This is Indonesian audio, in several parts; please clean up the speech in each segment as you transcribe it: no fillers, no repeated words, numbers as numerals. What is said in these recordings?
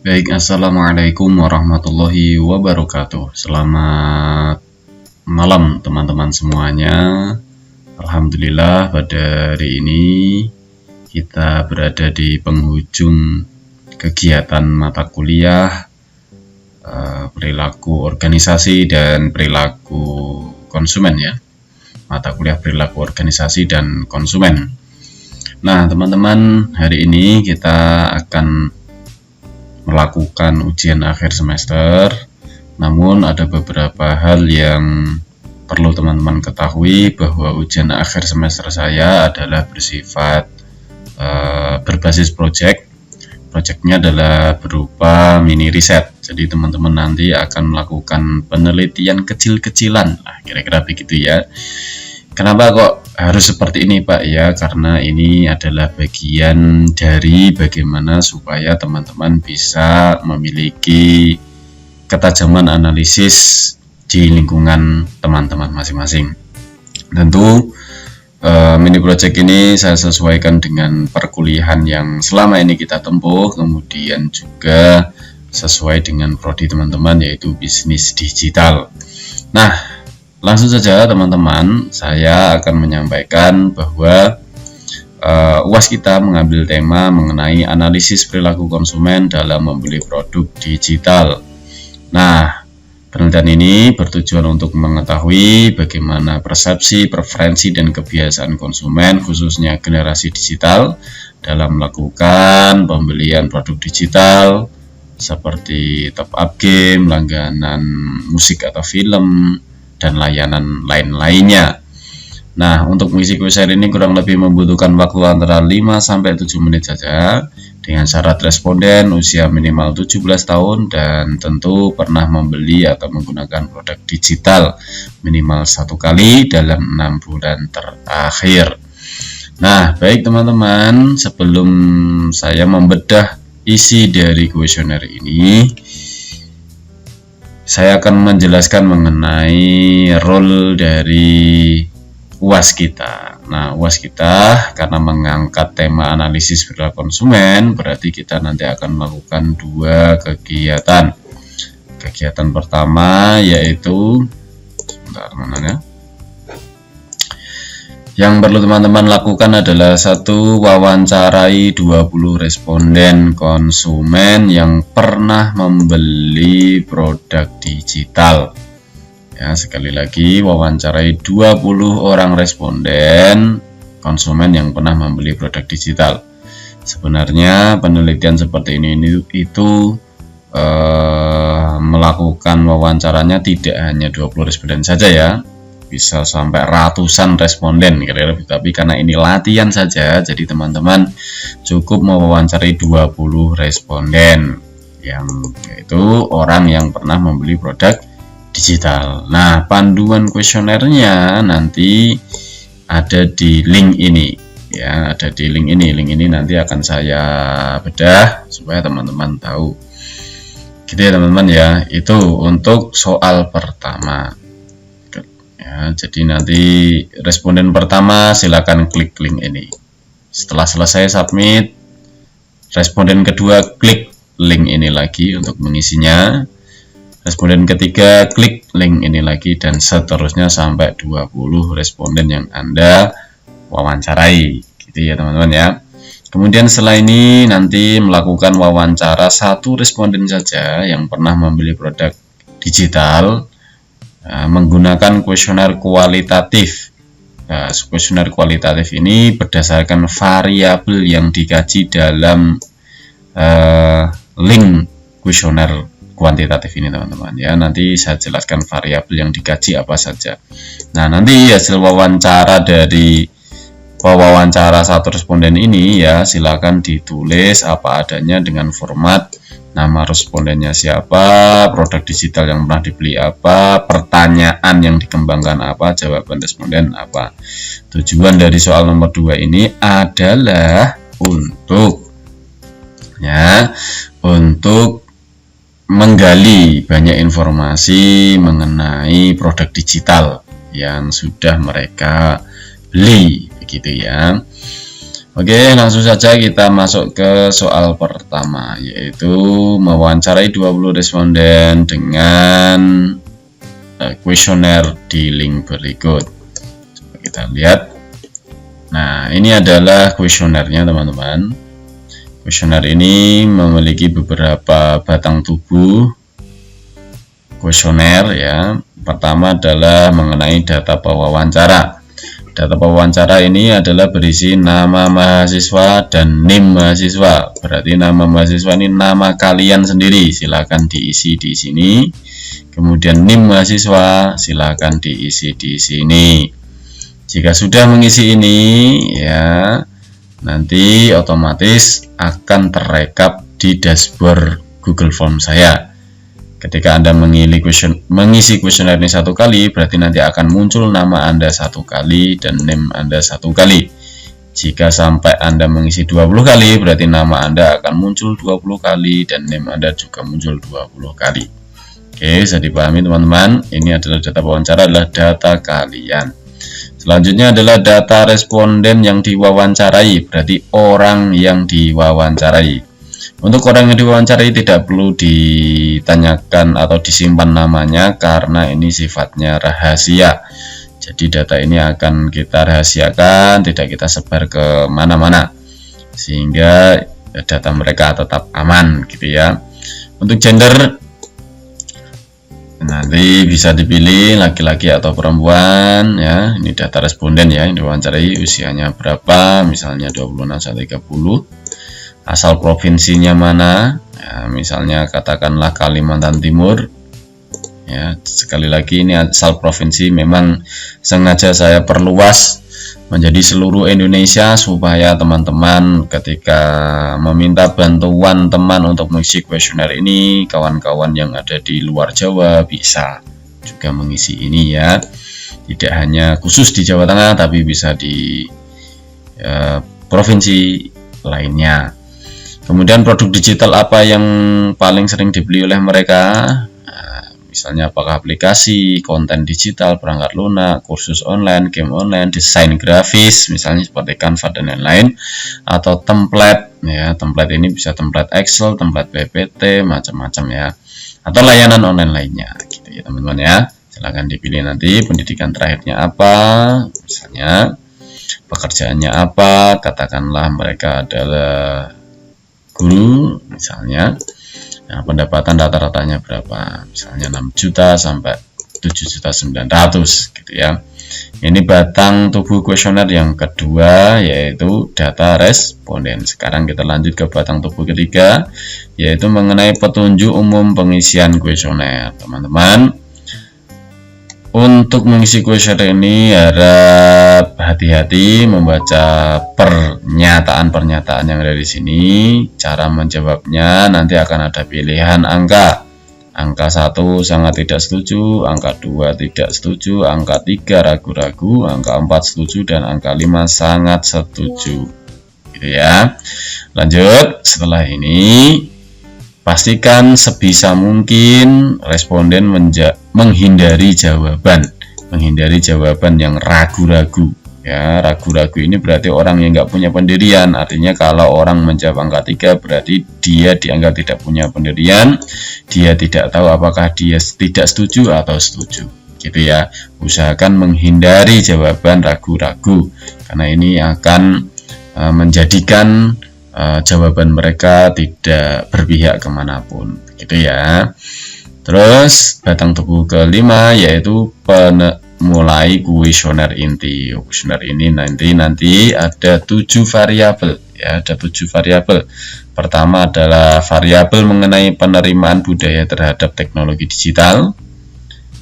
Baik, assalamualaikum warahmatullahi wabarakatuh. Selamat malam teman-teman semuanya. Alhamdulillah pada hari ini kita berada di penghujung kegiatan mata kuliah perilaku organisasi dan perilaku konsumen ya. Mata kuliah perilaku organisasi dan konsumen. Nah, teman-teman, hari ini kita akan melakukan ujian akhir semester, namun ada beberapa hal yang perlu teman-teman ketahui bahwa ujian akhir semester saya adalah bersifat berbasis project. Projectnya adalah berupa mini riset, jadi teman-teman nanti akan melakukan penelitian kecil-kecilan, kira-kira begitu ya. Kenapa kok harus seperti ini Pak? Ya, karena ini adalah bagian dari bagaimana supaya teman-teman bisa memiliki ketajaman analisis di lingkungan teman-teman masing-masing. Tentu mini project ini saya sesuaikan dengan perkuliahan yang selama ini kita tempuh, kemudian juga sesuai dengan prodi teman-teman yaitu bisnis digital. Nah, langsung saja teman-teman, saya akan menyampaikan bahwa UAS kita mengambil tema mengenai analisis perilaku konsumen dalam membeli produk digital. Nah, penelitian ini bertujuan untuk mengetahui bagaimana persepsi, preferensi, dan kebiasaan konsumen, khususnya generasi digital, dalam melakukan pembelian produk digital seperti top-up game, langganan musik atau film, dan layanan lain-lainnya. Nah, untuk mengisi kuesioner ini kurang lebih membutuhkan waktu antara 5-7 menit saja, dengan syarat responden usia minimal 17 tahun dan tentu pernah membeli atau menggunakan produk digital minimal 1 kali dalam 6 bulan terakhir. Nah, baik teman-teman, sebelum saya membedah isi dari kuesioner ini, saya akan menjelaskan mengenai role dari UAS kita. Nah, UAS kita karena mengangkat tema analisis perilaku konsumen, berarti kita nanti akan melakukan 2 kegiatan. Kegiatan pertama yaitu, yang perlu teman-teman lakukan adalah 1. Wawancarai 20 responden konsumen yang pernah membeli produk digital. Ya, sekali lagi, wawancarai 20 orang responden konsumen yang pernah membeli produk digital. Sebenarnya penelitian seperti ini itu melakukan wawancaranya tidak hanya 20 responden saja ya, bisa sampai ratusan responden kira-kira, tapi karena ini latihan saja, jadi teman-teman cukup mewawancarai 20 responden yang yaitu orang yang pernah membeli produk digital. Nah, panduan kuesionernya nanti ada di link ini ya, ada di link ini. Link ini nanti akan saya bedah supaya teman-teman tahu. Gitu ya teman-teman ya. Itu untuk soal pertama. Ya, jadi nanti responden pertama silakan klik link ini. Setelah selesai submit, responden kedua klik link ini lagi untuk mengisinya. Responden ketiga klik link ini lagi, dan seterusnya sampai 20 responden yang Anda wawancarai. Gitu ya teman-teman ya. Kemudian setelah ini nanti melakukan wawancara 1 responden saja yang pernah membeli produk digital, menggunakan kuesioner kualitatif. Nah, kuesioner kualitatif ini berdasarkan variabel yang dikaji dalam link kuesioner kuantitatif ini teman-teman ya. Nanti saya jelaskan variabel yang dikaji apa saja. Nah, nanti hasil wawancara dari wawancara 1 responden ini ya, silakan ditulis apa adanya dengan format nama respondennya siapa, produk digital yang pernah dibeli apa, pertanyaan yang dikembangkan apa, jawaban responden apa. Tujuan dari soal nomor 2 ini adalah untuk menggali banyak informasi mengenai produk digital yang sudah mereka beli, begitu ya. Oke, langsung saja kita masuk ke soal pertama, yaitu mewawancarai 20 responden dengan kuesioner di link berikut. Coba kita lihat. Nah, ini adalah kuesionernya, teman-teman. Kuesioner ini memiliki beberapa batang tubuh kuesioner ya. Pertama adalah mengenai data pewawancara. Data pewawancara ini adalah berisi nama mahasiswa dan NIM mahasiswa. Berarti nama mahasiswa ini nama kalian sendiri, silakan diisi di sini. Kemudian NIM mahasiswa silakan diisi di sini. Jika sudah mengisi ini ya, nanti otomatis akan terekap di dashboard Google Form saya. Ketika Anda mengisi kuesioner ini 1 kali, berarti nanti akan muncul nama Anda 1 kali dan NIM Anda 1 kali. Jika sampai Anda mengisi 20 kali, berarti nama Anda akan muncul 20 kali dan NIM Anda juga muncul 20 kali. Oke, bisa dipahami teman-teman. Ini adalah data wawancara, adalah data kalian. Selanjutnya adalah data responden yang diwawancarai, berarti orang yang diwawancarai. Untuk orang yang diwawancarai tidak perlu ditanyakan atau disimpan namanya karena ini sifatnya rahasia. Jadi data ini akan kita rahasiakan, tidak kita sebar ke mana-mana, sehingga data mereka tetap aman gitu ya. Untuk gender nanti bisa dipilih laki-laki atau perempuan ya. Ini data responden ya, yang diwawancarai usianya berapa, misalnya 26 sampai 30. Asal provinsinya mana ya, misalnya katakanlah Kalimantan Timur ya. Sekali lagi ini asal provinsi, memang sengaja saya perluas menjadi seluruh Indonesia supaya teman-teman ketika meminta bantuan teman untuk mengisi kuesioner ini, kawan-kawan yang ada di luar Jawa bisa juga mengisi ini ya. Tidak hanya khusus di Jawa Tengah, tapi bisa di provinsi lainnya. Kemudian produk digital apa yang paling sering dibeli oleh mereka? Nah, misalnya apakah aplikasi, konten digital, perangkat lunak, kursus online, game online, desain grafis, misalnya seperti Canva dan lain-lain, atau template ya. Template ini bisa template Excel, template PPT, macam-macam ya. Atau layanan online lainnya gitu ya teman-teman ya. Silahkan dipilih nanti pendidikan terakhirnya apa, misalnya pekerjaannya apa, katakanlah mereka adalah guru misalnya. Nah, pendapatan rata-ratanya berapa, misalnya 6 juta sampai 7.900.000 gitu ya. Ini batang tubuh kuesioner yang kedua, yaitu data responden. Sekarang kita lanjut ke batang tubuh ketiga, yaitu mengenai petunjuk umum pengisian kuesioner. Teman-teman, untuk mengisi kuesioner ini harap hati-hati membaca pernyataan-pernyataan yang ada di sini. Cara menjawabnya nanti akan ada pilihan angka. Angka 1 sangat tidak setuju, angka 2 tidak setuju, angka 3 ragu-ragu, angka 4 setuju, dan angka 5 sangat setuju. Gitu ya. Lanjut, setelah ini pastikan sebisa mungkin responden menghindari jawaban yang ragu-ragu ya. Ragu-ragu ini berarti orang yang nggak punya pendirian. Artinya kalau orang menjawab angka 3 berarti dia dianggap tidak punya pendirian, dia tidak tahu apakah dia tidak setuju atau setuju gitu ya. Usahakan menghindari jawaban ragu-ragu karena ini akan menjadikan jawaban mereka tidak berpihak kemanapun gitu ya. Terus batang tubuh kelima yaitu mulai kuesioner inti. Kuesioner ini nanti ada 7 variabel ya, ada 7 variabel. Pertama adalah variabel mengenai penerimaan budaya terhadap teknologi digital.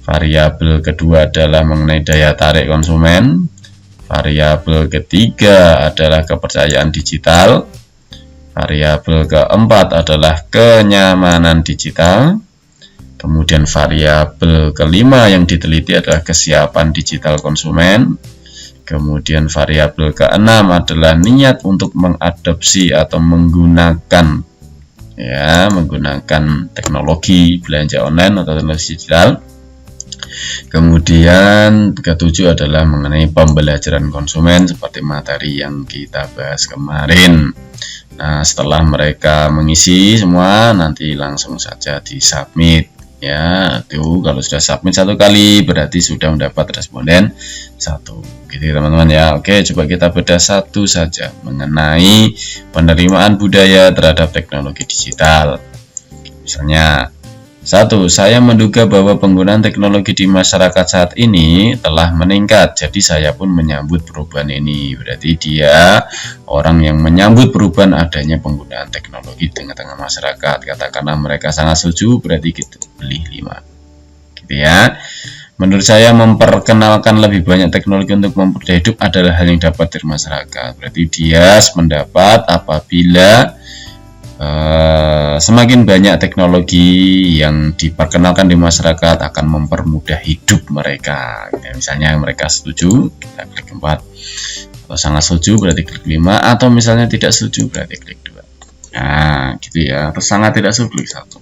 Variabel kedua adalah mengenai daya tarik konsumen. Variabel ketiga adalah kepercayaan digital. Variabel keempat adalah kenyamanan digital. Kemudian variabel kelima yang diteliti adalah kesiapan digital konsumen. Kemudian variabel keenam adalah niat untuk mengadopsi atau menggunakan teknologi belanja online atau teknologi digital. Kemudian ketujuh adalah mengenai pembelajaran konsumen seperti materi yang kita bahas kemarin. Nah, setelah mereka mengisi semua, nanti langsung saja di submit. Ya, itu kalau sudah submit satu kali berarti sudah mendapat responden satu. Gitu teman-teman ya. Oke, coba kita bedah satu saja mengenai penerimaan budaya terhadap teknologi digital. Misalnya, satu, saya menduga bahwa penggunaan teknologi di masyarakat saat ini telah meningkat, jadi saya pun menyambut perubahan ini. Berarti dia orang yang menyambut perubahan adanya penggunaan teknologi di tengah-tengah masyarakat. Katakanlah mereka sangat setuju, berarti kita beli 5. Gitu ya. Menurut saya memperkenalkan lebih banyak teknologi untuk mempermudah hidup adalah hal yang dapat dari masyarakat. Berarti dia sependapat apabila semakin banyak teknologi yang diperkenalkan di masyarakat akan mempermudah hidup mereka. Ya, misalnya mereka setuju, kita klik 4. Atau sangat setuju berarti klik 5. Atau misalnya tidak setuju berarti klik 2. Nah, gitu ya. Atau sangat tidak setuju klik 1.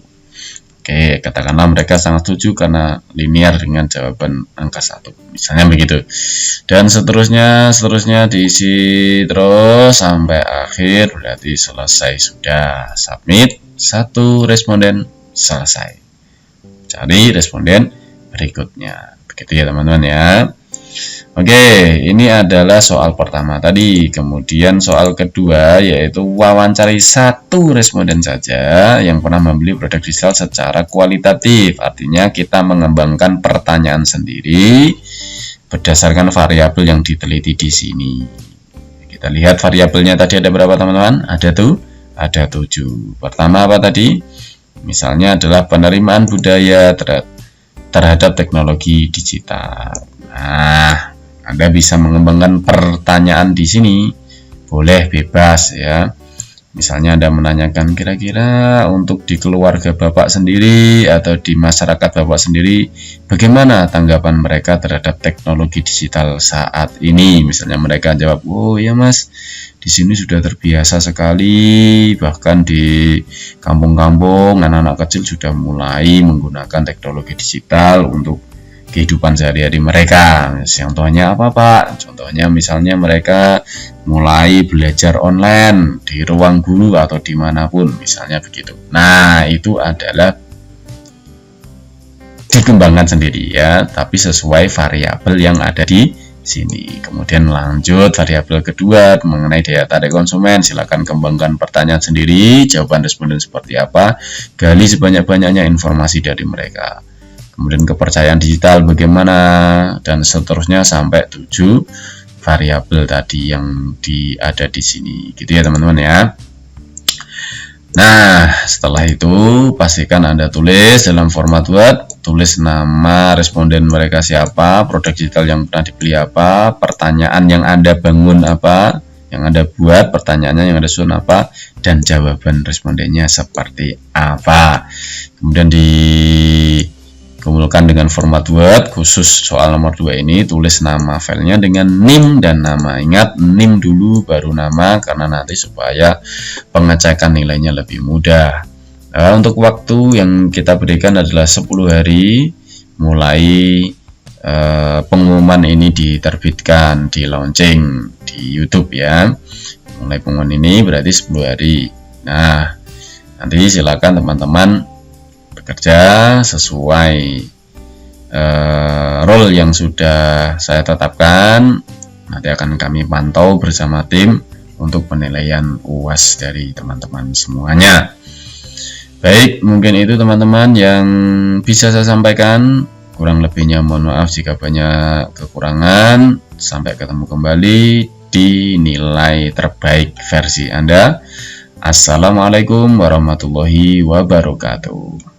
Oke, katakanlah mereka sangat setuju karena linear dengan jawaban angka 1. Misalnya begitu. Dan seterusnya diisi terus sampai akhir, berarti selesai sudah. Submit, 1 responden selesai. Cari responden berikutnya. Begitu ya teman-teman ya. Oke, ini adalah soal pertama tadi. Kemudian soal kedua yaitu wawancari 1 responden saja yang pernah membeli produk digital secara kualitatif. Artinya kita mengembangkan pertanyaan sendiri berdasarkan variabel yang diteliti di sini. Kita lihat variabelnya tadi ada berapa teman-teman? Ada 7. Pertama apa tadi? Misalnya adalah penerimaan budaya terhadap teknologi digital. Nah, Anda bisa mengembangkan pertanyaan di sini, boleh bebas ya. Misalnya Anda menanyakan kira-kira untuk di keluarga Bapak sendiri atau di masyarakat Bapak sendiri, bagaimana tanggapan mereka terhadap teknologi digital saat ini? Misalnya mereka jawab, oh ya mas, di sini sudah terbiasa sekali, bahkan di kampung-kampung anak-anak kecil sudah mulai menggunakan teknologi digital untuk kehidupan sehari-hari mereka. Contohnya apa Pak? Contohnya misalnya mereka mulai belajar online di ruang guru atau dimanapun, misalnya begitu. Nah, itu adalah dikembangkan sendiri ya, tapi sesuai variabel yang ada di sini. Kemudian lanjut variabel kedua mengenai daya tarik konsumen. Silakan kembangkan pertanyaan sendiri, jawaban responden seperti apa, gali sebanyak-banyaknya informasi dari mereka. Kemudian kepercayaan digital bagaimana, dan seterusnya sampai 7 variabel tadi yang ada di sini. Gitu ya teman-teman ya. Nah, setelah itu pastikan Anda tulis dalam format Word, tulis nama responden mereka siapa, produk digital yang pernah dibeli apa, pertanyaan yang Anda bangun apa, yang Anda buat pertanyaannya, yang Anda susun apa, dan jawaban respondennya seperti apa. Kemudian dikumpulkan dengan format Word. Khusus soal nomor 2 ini tulis nama filenya dengan NIM dan nama. Ingat NIM dulu baru nama, karena nanti supaya pengecekan nilainya lebih mudah. Nah, untuk waktu yang kita berikan adalah 10 hari mulai pengumuman ini diterbitkan, di launching di YouTube ya. Mulai pengumuman ini berarti 10 hari. Nah, nanti silakan teman-teman bekerja sesuai role yang sudah saya tetapkan. Nanti akan kami pantau bersama tim untuk penilaian UAS dari teman-teman semuanya. Baik, mungkin itu teman-teman yang bisa saya sampaikan. Kurang lebihnya mohon maaf jika banyak kekurangan. Sampai ketemu kembali di nilai terbaik versi Anda. Assalamualaikum warahmatullahi wabarakatuh.